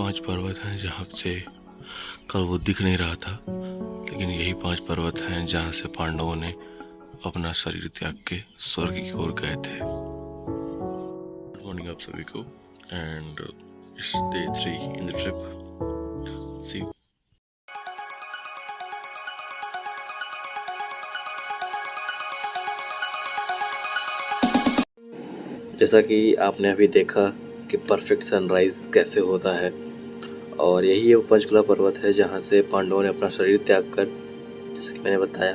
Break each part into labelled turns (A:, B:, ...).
A: 5 पर्वत हैं जहाँ से कल वो दिख नहीं रहा था, लेकिन यही 5 पर्वत हैं जहाँ से पांडवों ने अपना शरीर त्याग के स्वर्ग की ओर गए थे। गुड मॉर्निंग आप सभी को, and it's day 3 in the trip. See you. जैसा कि आपने अभी देखा कि परफेक्ट सनराइज़ कैसे होता है, और यही वो पंचकुला पर्वत है जहाँ से पांडवों ने अपना शरीर त्याग कर, जैसे कि मैंने बताया,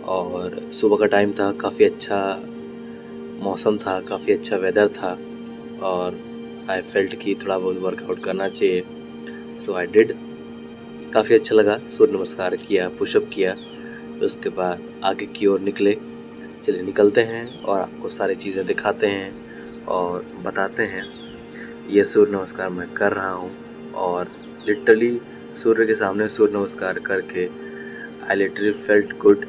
A: और सुबह का टाइम था, काफ़ी अच्छा मौसम था, काफ़ी अच्छा वेदर था, और आई फेल्ट कि थोड़ा बहुत वर्कआउट करना चाहिए। सो आई डिड। काफ़ी अच्छा लगा। सूर्य नमस्कार किया, पुशअप किया, तो उसके बाद आगे की ओर निकले। चलिए निकलते हैं और आपको सारी चीज़ें दिखाते हैं और बताते हैं। ये सूर्य नमस्कार मैं कर रहा हूँ, और लिटरली सूर्य के सामने सूर्य नमस्कार करके आई लिटरली फेल्ट गुड।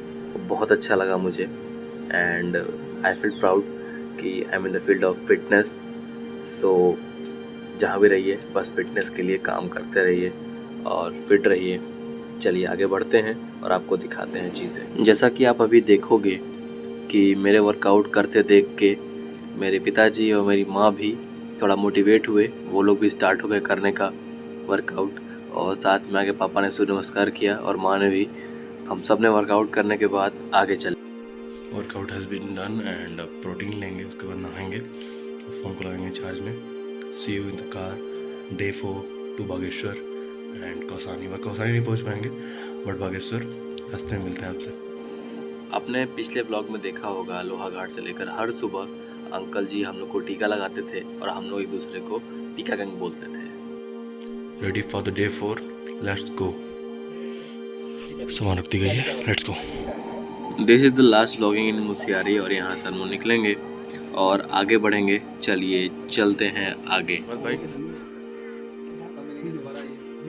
A: बहुत अच्छा लगा मुझे, एंड आई फील प्राउड कि I am in the field of fitness. So जहाँ भी रहिए बस फिटनेस के लिए काम करते रहिए और फिट रहिए। चलिए आगे बढ़ते हैं और आपको दिखाते हैं चीज़ें। जैसा कि आप अभी देखोगे कि मेरे वर्कआउट करते देख के मेरे पिताजी और मेरी माँ भी थोड़ा मोटिवेट हुए। वो लोग भी स्टार्ट हो गए करने का वर्कआउट, और साथ में आगे पापा ने सूर्य नमस्कार किया और माँ ने भी। हम सब ने वर्कआउट करने के बाद आगे चले। Workout has been done, and protein लेंगे, उसके बाद नहाएंगे, फ़ोन को लगाएंगे चार्ज में। See you in the car, day 4 to Bageshwar and Kausani. Kausani नहीं पहुँच पाएंगे, बट बागेश्वर रास्ते में मिलते हैं आपसे। आपने पिछले ब्लॉग में देखा होगा, लोहा घाट से लेकर हर सुबह अंकल जी हम लोग को टीका लगाते थे, और हम लोग एक दूसरे को टीका गंग बोलते थे। Ready for the day 4, let's go. सामान रखती गई है, let's go. This is the last vlogging in Munsiyari, और यहाँ से हम लोग निकलेंगे और आगे बढ़ेंगे। चलिए चलते हैं आगे।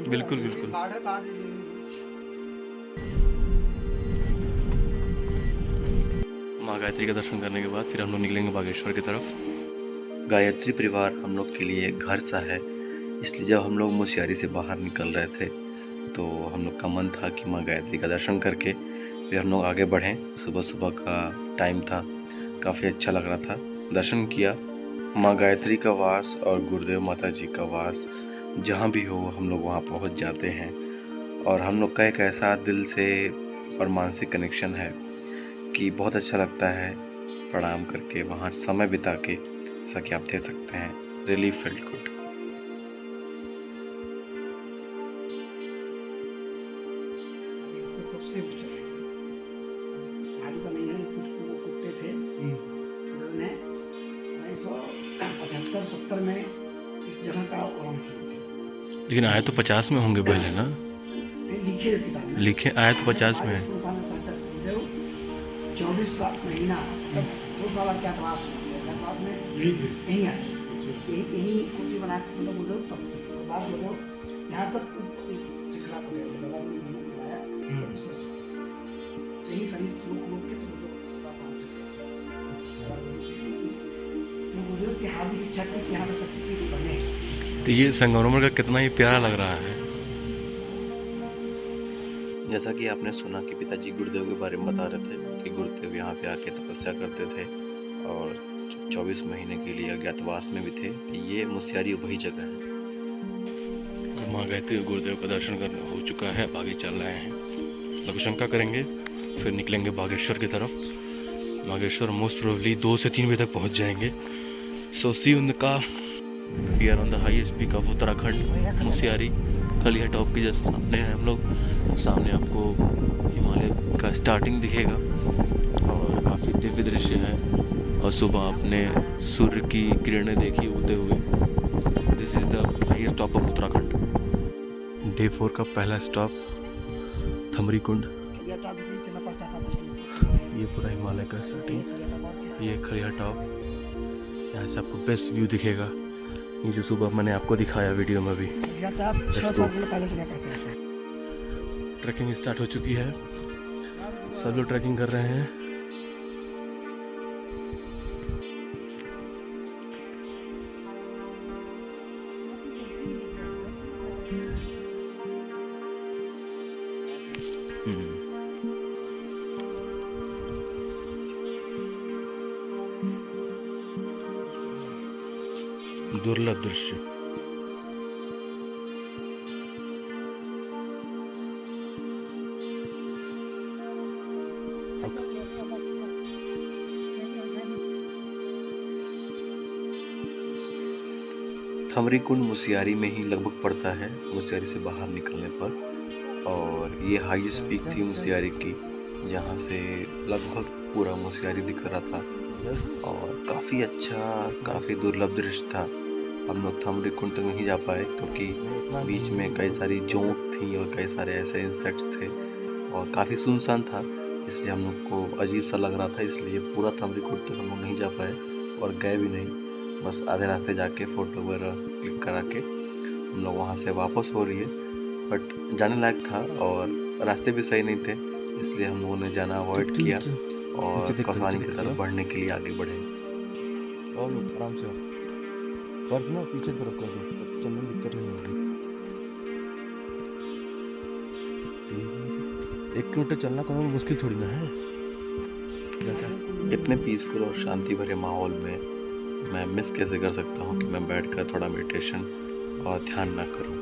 A: बिल्कुल बिल्कुल। माँ गायत्री का दर्शन करने के बाद फिर हम लोग निकलेंगे बागेश्वर की तरफ। गायत्री परिवार हम लोग के लिए एक घर सा है, इसलिए जब हम लोग मुसियारी से बाहर निकल रहे थे तो हम लोग का मन था कि माँ गायत्री का दर्शन करके फिर हम लोग आगे बढ़ें। सुबह सुबह का टाइम था, काफ़ी अच्छा लग रहा था। दर्शन किया। माँ गायत्री का वास और गुरुदेव माता जी का वास जहाँ भी हो हम लोग वहाँ पहुँच जाते हैं, और हम लोग का एक ऐसा दिल से और मानसिक कनेक्शन है कि बहुत अच्छा लगता है प्रणाम करके वहाँ समय बिता के। जैसा कि आप देख सकते हैं, रियली फेल्ट गुड।
B: सबसे ऊंचा है, आगे तो नहीं है, कुछ कुत्ते थे, उन्होंने 1975-70 में इस जगह का आरम्भ किया।
A: लेकिन आए तो 50 में होंगे पहले ना?
B: लिखे किताब में
A: लिखे आए तो 50 में है।
B: 24 महीना, मतलब 2 साल अज्ञातवास में यहीं आए, यही कुटी बना, मतलब उधर तक बाद मतलब यहाँ तक सिखला को बनाया, यही सभी लोग के तो बुजुर्ग की हार्दिक इच्छा थी कि यहाँ पर शक्तिपीठ बने।
A: तो ये संगमरमर का कितना ही प्यारा लग रहा है। जैसा कि आपने सुना कि पिताजी गुरुदेव के बारे में बता रहे थे कि गुरुदेव यहाँ पे आके तपस्या करते थे और 24 महीने के लिए अज्ञातवास में भी थे। तो ये मुसियारी वही जगह है। माँ गायत्री गुरुदेव का दर्शन करना हो चुका है, आगे चल रहे हैं, लघु शंका करेंगे, फिर निकलेंगे बागेश्वर की तरफ। बागेश्वर मोस्ट प्रोबेबली 2 से 3 बजे तक पहुँच जाएंगे। So see you in the car. We are on the highest peak of Uttarakhand, Munsiyari. Khaliya top के जस्ट सामने हैं हम लोग। सामने आपको हिमालय का स्टार्टिंग दिखेगा, और काफ़ी दिव्य दृश्य है। और सुबह आपने सूर्य की किरणें देखी उगते हुए। This is the highest top of Uttarakhand. Day 4 का पहला स्टॉप थमरी कुंड। ये पूरा हिमालय का स्टार्टिंग, ये खलिया टॉप। यहाँ से आपको बेस्ट व्यू दिखेगा, ये जो सुबह मैंने आपको दिखाया वीडियो में भी। ट्रैकिंग स्टार्ट हो चुकी है, सब लोग ट्रैकिंग कर रहे हैं। दुर्लभ दृश्य। थमरी कुंड मुसियारी में ही लगभग पड़ता है, मुसियारी से बाहर निकलने पर। और ये हाईएस्ट पीक थी मुसियारी की, जहाँ से लगभग पूरा मुसियारी दिख रहा था और काफ़ी अच्छा, काफ़ी दुर्लभ दृश्य था। हम लोग थमरी कुंड तक नहीं जा पाए क्योंकि बीच में कई सारी जोंक थी और कई सारे ऐसे इंसेक्ट्स थे और काफ़ी सुनसान था, इसलिए हम लोग को अजीब सा लग रहा था। इसलिए पूरा थमरी कुंड तक हम लोग नहीं जा पाए और गए भी नहीं, बस आधे रास्ते जाके फ़ोटो वगैरह क्लिक करा के हम लोग वहाँ से वापस हो रही है। बट जाने लायक था और रास्ते भी सही नहीं थे, इसलिए हम लोगों ने जाना अवॉइड किया और कौसानी की तरफ बढ़ने के लिए आगे बढ़े। और आराम से पर ना पीछे तरफ कर दो, चलने में दिक्कत नहीं होगी। 1 किलोमीटर चलना कोई मुश्किल थोड़ी ना है। इतने पीसफुल और शांति भरे माहौल में मैं मिस कैसे कर सकता हूँ कि मैं बैठकर थोड़ा मेडिटेशन और ध्यान ना करूँ।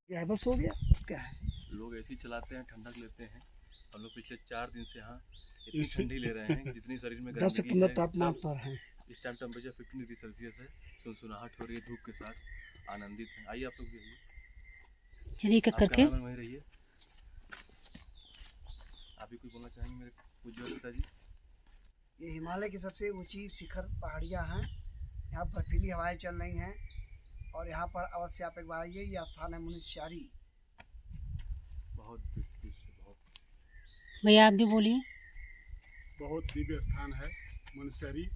B: क्या है, बस हो गया, क्या है।
A: लोग ऐसे ही चलाते हैं, ठंडक लेते हैं। हम लोग पिछले 4 दिन से यहाँ इतनी ठंडी ले रहे हैं कि जितनी शरीर में
B: 10 से 15 तापमान पर है।
A: इस टाइम टेम्परेचर 15 डिग्री सेल्सियस है, सुनसुनाहट हो रही है धूप के साथ, आनंदित हैं। आइए आप लोग भी आइए,
C: चलिए करके
A: वहीं रहिए। आप भी कुछ बोलना चाहेंगे मेरे पूज्य पिताजी?
B: ये हिमालय की सबसे ऊंची शिखर पहाड़ियाँ हैं, यहाँ बर्फीली हवाएं चल रही हैं और यहाँ पर अवश्य आप एक बार आइए। ये स्थान है मुनिस्यारी।
A: बहुत दृश्य, बहुत।
C: भैया आप भी बोलिए।
D: बहुत दिव्य स्थान है मुनिस्यारी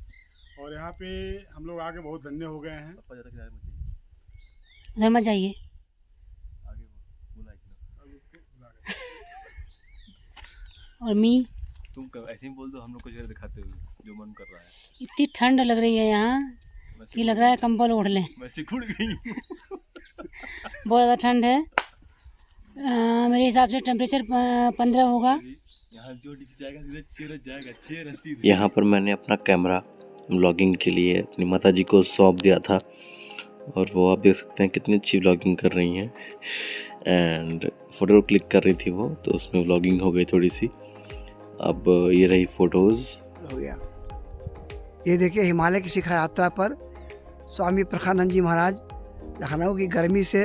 D: और यहाँ पे हम लोग आके बहुत धन्य हो गए हैं।
A: पापा ज़्यादा किनारे मत जाइए,
C: उधर मत जाइए,
A: आगे बोला
C: और मी
A: तुम ऐसे ही बोल दो, हम लोग को जगह दिखाते हुए जो मन कर रहा है।
C: इतनी ठंड लग रही है यहाँ कि लग रहा है कंबल ओढ़ लें।
A: मैं सिकुड़ गई।
C: बहुत ज़्यादा ठंड है। मेरे हिसाब से टेम्परेचर 15 होगा।
A: यहाँ जो जाएगा यहाँ पर मैंने अपना कैमरा व्लॉगिंग के लिए अपनी माताजी को सौंप दिया था और वो आप देख सकते हैं कितनी अच्छी व्लॉगिंग कर रही हैं। एंड फ़ोटो क्लिक कर रही थी वो, तो उसमें व्लॉगिंग हो गई थोड़ी सी। अब ये रही फ़ोटोज़।
B: हो गया। ये देखिए हिमालय की शिखर यात्रा पर स्वामी प्रखानंद जी महाराज लखनऊ की गर्मी से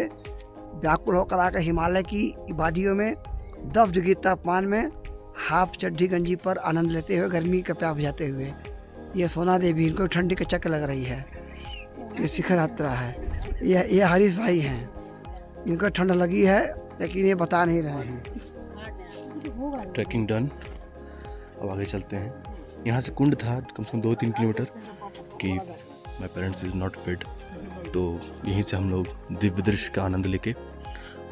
B: व्याकुल होकर आकर हिमालय की वादियों में 10 डिग्री तापमान में हाफ चड्ढी गंजी पर आनंद लेते हुए गर्मी का प्यास बुझाते हुए। ये सोना देवी, इनको ठंडी का चक्कर लग रही है। ये शिखर यात्रा है। ये हरीश भाई हैं, इनको ठंड लगी है लेकिन ये बता नहीं रहे हैं।
A: ट्रैकिंग डन, अब आगे चलते हैं। यहाँ से कुंड था कम से कम 2-3 किलोमीटर कि my parents is not fit, तो यहीं से हम लोग दिव्य दृश्य का आनंद लेके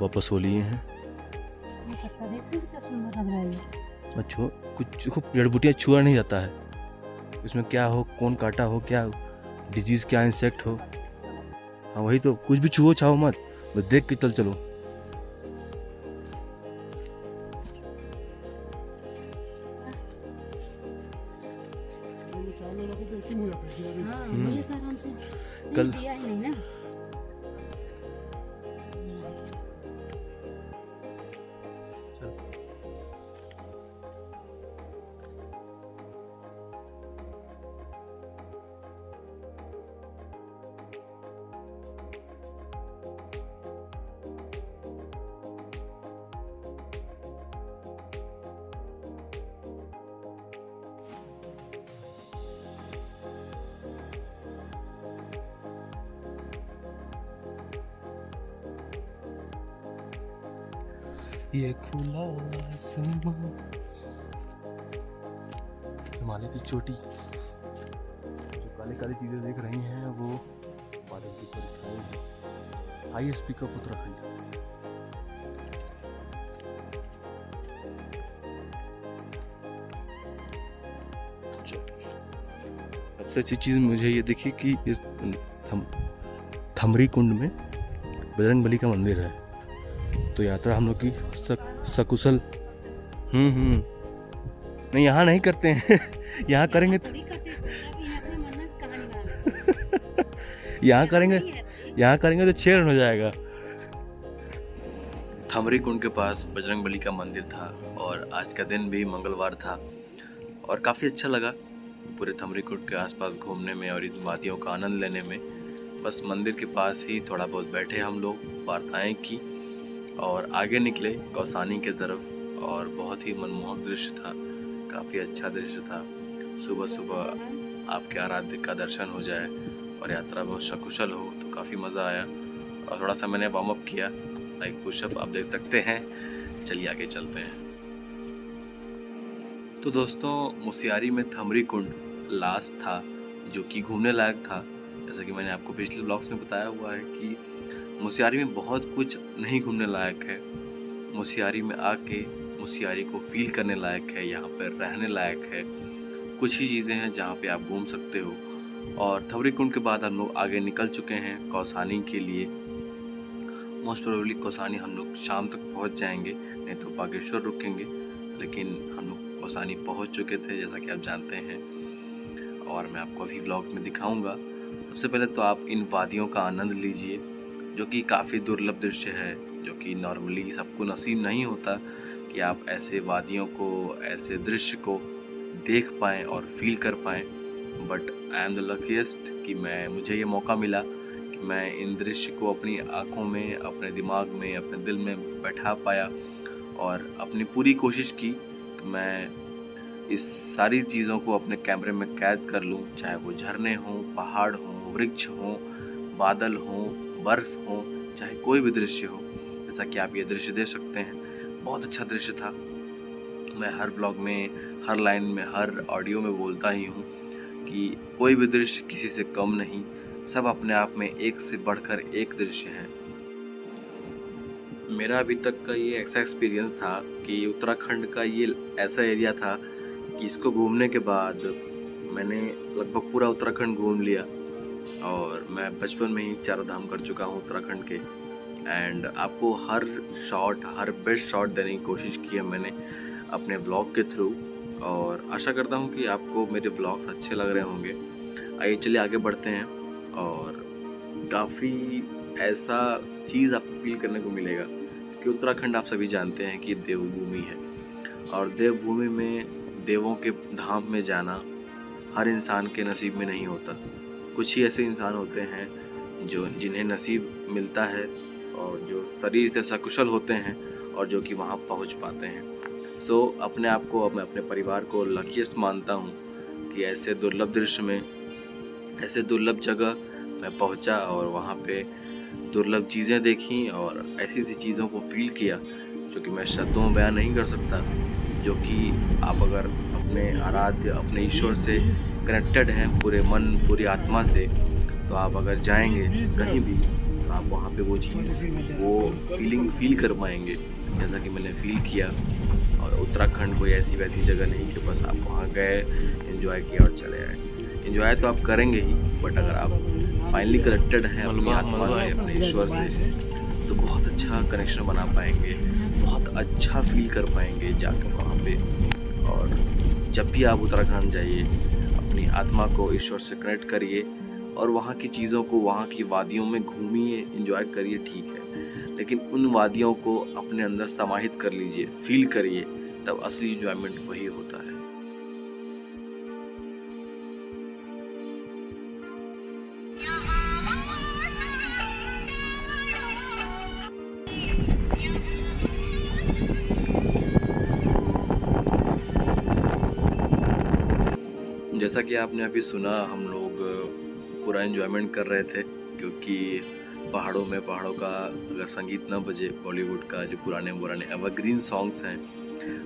A: वापस हो लिए हैं। अच्छा, कुछ जड़ी बूटियाँ छुआ नहीं जाता है, इसमें क्या हो, कौन काटा हो, क्या डिजीज़, क्या इंसेक्ट हो। हाँ वही तो, कुछ भी छुओ छाओ मत, बस देख के चलो। कल ये खुला आसमां, हिमालय की चोटी, जो काली काली चीजें देख रही हैं वो बादल की परछाई है। Highest peak of Uttarakhand. सबसे अच्छी चीज़ मुझे ये दिखी कि इस थमरी कुंड में बजरंगबली का मंदिर है, तो यात्रा हम लोग की सकुशल नहीं यहाँ नहीं करते हैं यहाँ करेंगे
C: थोड़ी करते हैं, आप इन्हें अपने मन में कहानी बना लो।
A: यहाँ करेंगे,
C: नहीं है।
A: यहाँ करेंगे तो 6 रन हो जाएगा। थमरी कुंड के पास बजरंगबली का मंदिर था और आज का दिन भी मंगलवार था और काफ़ी अच्छा लगा पूरे थमरी कुंड के आसपास घूमने में और इन वादियों का आनंद लेने में। बस मंदिर के पास ही थोड़ा बहुत बैठे हम लोग, वार्ताएं की और आगे निकले कौसानी के तरफ और बहुत ही मनमोहक दृश्य था, काफ़ी अच्छा दृश्य था। सुबह सुबह आपके आराध्य का दर्शन हो जाए और यात्रा बहुत सकुशल हो तो काफ़ी मज़ा आया। और थोड़ा सा मैंने वार्म अप किया, लाइक पुशअप आप देख सकते हैं। चलिए आगे चलते हैं। तो दोस्तों मुसियारी में थमरी कुंड लास्ट था जो कि घूमने लायक था। जैसा कि मैंने आपको पिछले ब्लॉग्स में बताया हुआ है कि मुसियारी में बहुत कुछ नहीं घूमने लायक है। मुसियारी में आके मुसियारी को फील करने लायक है, यहाँ पर रहने लायक है। कुछ ही चीज़ें हैं जहाँ पे आप घूम सकते हो। और थमरी कुंड के बाद हम लोग आगे निकल चुके हैं कौसानी के लिए। मोस्ट प्रोबेबली कौसानी हम लोग शाम तक पहुँच जाएंगे, नहीं तो बागेश्वर रुकेंगे, लेकिन हम लोग कौसानी पहुँच चुके थे जैसा कि आप जानते हैं और मैं आपको अभी व्लॉग में दिखाऊंगा। सबसे पहले तो आप इन वादियों का आनंद लीजिए जो कि काफ़ी दुर्लभ दृश्य है, जो कि नॉर्मली सबको नसीब नहीं होता कि आप ऐसे वादियों को, ऐसे दृश्य को देख पाएँ और फील कर पाएँ। But I am the luckiest कि मुझे ये मौका मिला कि मैं इन दृश्य को अपनी आँखों में, अपने दिमाग में, अपने दिल में बैठा पाया और अपनी पूरी कोशिश की कि मैं इस सारी चीज़ों को अपने कैमरे में कैद कर लूँ, चाहे वो झरने हों, पहाड़ हों, वृक्ष हों, बादल हों, बर्फ़ हो, चाहे कोई भी दृश्य हो। जैसा कि आप ये दृश्य देख सकते हैं, बहुत अच्छा दृश्य था। मैं हर ब्लॉग में, हर लाइन में, हर ऑडियो में बोलता ही हूँ कि कोई भी दृश्य किसी से कम नहीं, सब अपने आप में एक से बढ़कर एक दृश्य है। मेरा अभी तक का ये ऐसा एक्सपीरियंस था कि उत्तराखंड का ये ऐसा एरिया था कि इसको घूमने के बाद मैंने लगभग पूरा उत्तराखंड घूम लिया और मैं बचपन में ही 4 धाम कर चुका हूँ उत्तराखंड के। एंड आपको हर शॉट, हर बेस्ट शॉट देने की कोशिश की है मैंने अपने ब्लॉग के थ्रू और आशा करता हूँ कि आपको मेरे ब्लॉग्स अच्छे लग रहे होंगे। आइए चलिए आगे बढ़ते हैं और काफ़ी ऐसा चीज़ आपको फील करने को मिलेगा कि उत्तराखंड आप सभी जानते हैं कि देवभूमि है और देवभूमि में देवों के धाम में जाना हर इंसान के नसीब में नहीं होता। कुछ ही ऐसे इंसान होते हैं जिन्हें नसीब मिलता है और जो शरीर से सकुशल होते हैं और जो कि वहाँ पहुँच पाते हैं। सो अपने आप को, मैं अपने परिवार को लकीएस्ट मानता हूँ कि ऐसे दुर्लभ दृश्य में, ऐसे दुर्लभ जगह मैं पहुँचा और वहाँ पे दुर्लभ चीज़ें देखी और ऐसी चीज़ों को फील किया जो कि मैं शब्दों में बयान नहीं कर सकता। जो कि आप अगर अपने आराध्य, अपने ईश्वर से कनेक्टेड हैं पूरे मन, पूरी आत्मा से, तो आप अगर जाएंगे कहीं भी तो आप वहाँ पे वो चीज़, वो फीलिंग फील कर पाएंगे जैसा कि मैंने फील किया। और उत्तराखंड कोई ऐसी वैसी जगह नहीं कि बस आप वहाँ गए, एंजॉय किया और चले आए। एंजॉय तो आप करेंगे ही, बट अगर आप फाइनली कनेक्टेड हैं अपनी आत्मा से, अपने ईश्वर से, तो बहुत अच्छा कनेक्शन बना पाएंगे, बहुत अच्छा फील कर पाएंगे जाकर वहाँ पे। और जब भी आप उत्तराखंड जाइए, अपनी आत्मा को ईश्वर से कनेक्ट करिए और वहाँ की चीज़ों को, वहाँ की वादियों में घूमिए, एंजॉय करिए, ठीक है, लेकिन उन वादियों को अपने अंदर समाहित कर लीजिए, फील करिए, तब असली एंजॉयमेंट वही होता है। जैसा कि आपने अभी सुना, हम लोग पूरा एंजॉयमेंट कर रहे थे क्योंकि पहाड़ों का अगर संगीत ना बजे, बॉलीवुड का जो पुराने एवरग्रीन सॉन्ग्स हैं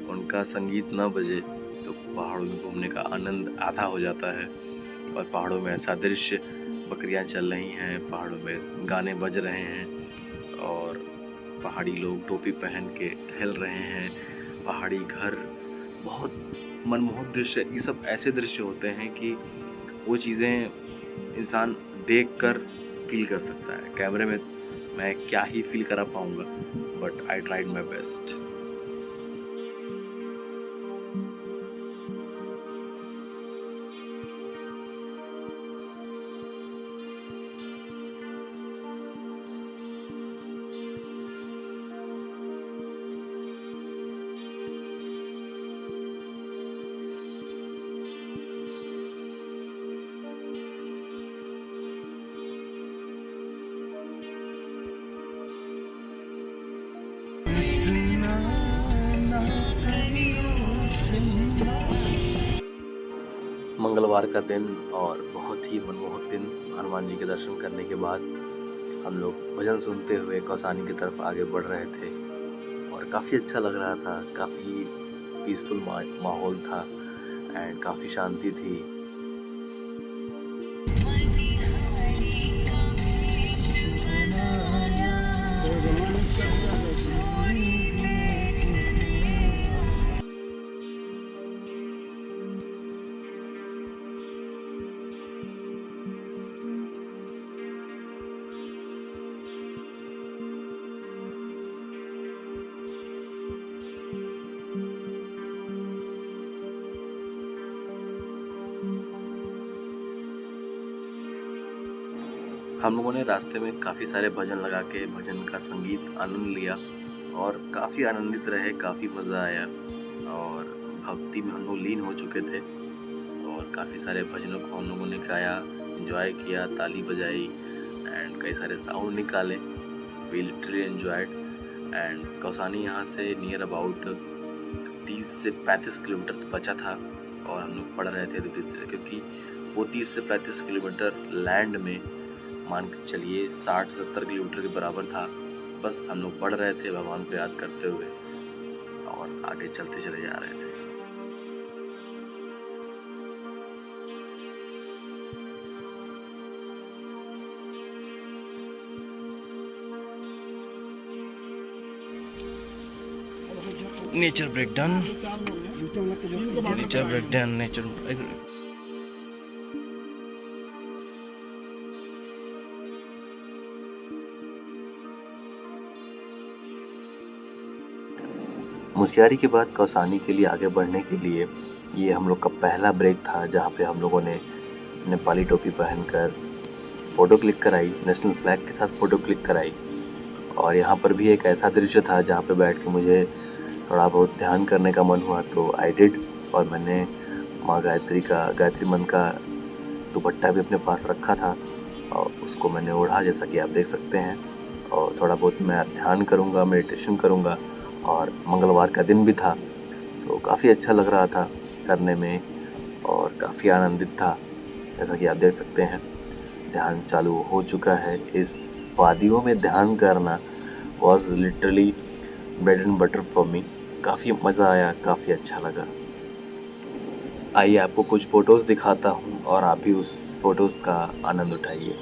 A: उनका संगीत ना बजे तो पहाड़ों में घूमने का आनंद आधा हो जाता है। और पहाड़ों में ऐसा दृश्य, बकरियां चल रही हैं, पहाड़ों में गाने बज रहे हैं और पहाड़ी लोग टोपी पहन के टहल रहे हैं, पहाड़ी घर, बहुत मनमोहक दृश्य। ये सब ऐसे दृश्य होते हैं कि वो चीज़ें इंसान देखकर फील कर सकता है। कैमरे में मैं क्या ही फील करा पाऊँगा, but I tried my best. मंगलवार का दिन और बहुत ही मनमोहक दिन। हनुमान जी के दर्शन करने के बाद हम लोग भजन सुनते हुए कौसानी की तरफ आगे बढ़ रहे थे और काफ़ी अच्छा लग रहा था। काफ़ी पीसफुल माहौल था एंड काफ़ी शांति थी। हम लोगों ने रास्ते में काफ़ी सारे भजन लगा के भजन का संगीत आनंद लिया और काफ़ी आनंदित रहे। काफ़ी मज़ा आया और भक्ति में हम लोग लीन हो चुके थे और काफ़ी सारे भजनों को हम लोगों ने गाया, एंजॉय किया, ताली बजाई एंड कई सारे साउंड निकाले। We literally enjoyed and Kausani यहाँ से नियर अबाउट 30 से 35 किलोमीटर बचा था और हम लोग पढ़ रहे थे धीरे धीरे, क्योंकि वो 30 से 35 किलोमीटर लैंड में मान के चलिए 60-70 किलोमीटर के बराबर था। बस हम लोग बढ़ रहे थे भगवान को याद करते हुए और आगे चलते चले जा रहे थे। Nature breakdown, nature breakdown, nature Munsiyari के बाद कौसानी के लिए आगे बढ़ने के लिए ये हम लोग का पहला ब्रेक था, जहाँ पे हम लोगों ने नेपाली टोपी पहनकर फ़ोटो क्लिक कराई, नेशनल फ्लैग के साथ फ़ोटो क्लिक कराई। और यहाँ पर भी एक ऐसा दृश्य था जहाँ पे बैठ के मुझे थोड़ा बहुत ध्यान करने का मन हुआ, तो आई डिड। और मैंने माँ गायत्री मंत्र का दुपट्टा भी अपने पास रखा था और उसको मैंने ओढ़ा, जैसा कि आप देख सकते हैं। और थोड़ा बहुत मैं ध्यान करूँगा, मेडिटेशन करूँगा और मंगलवार का दिन भी था, सो काफ़ी अच्छा लग रहा था करने में और काफ़ी आनंदित था। जैसा कि आप देख सकते हैं ध्यान चालू हो चुका है। इस वादियों में ध्यान करना was literally bread and butter for me. काफ़ी मज़ा आया, काफ़ी अच्छा लगा। आइए आपको कुछ फ़ोटोज़ दिखाता हूँ और आप भी उस फ़ोटोज़ का आनंद उठाइए।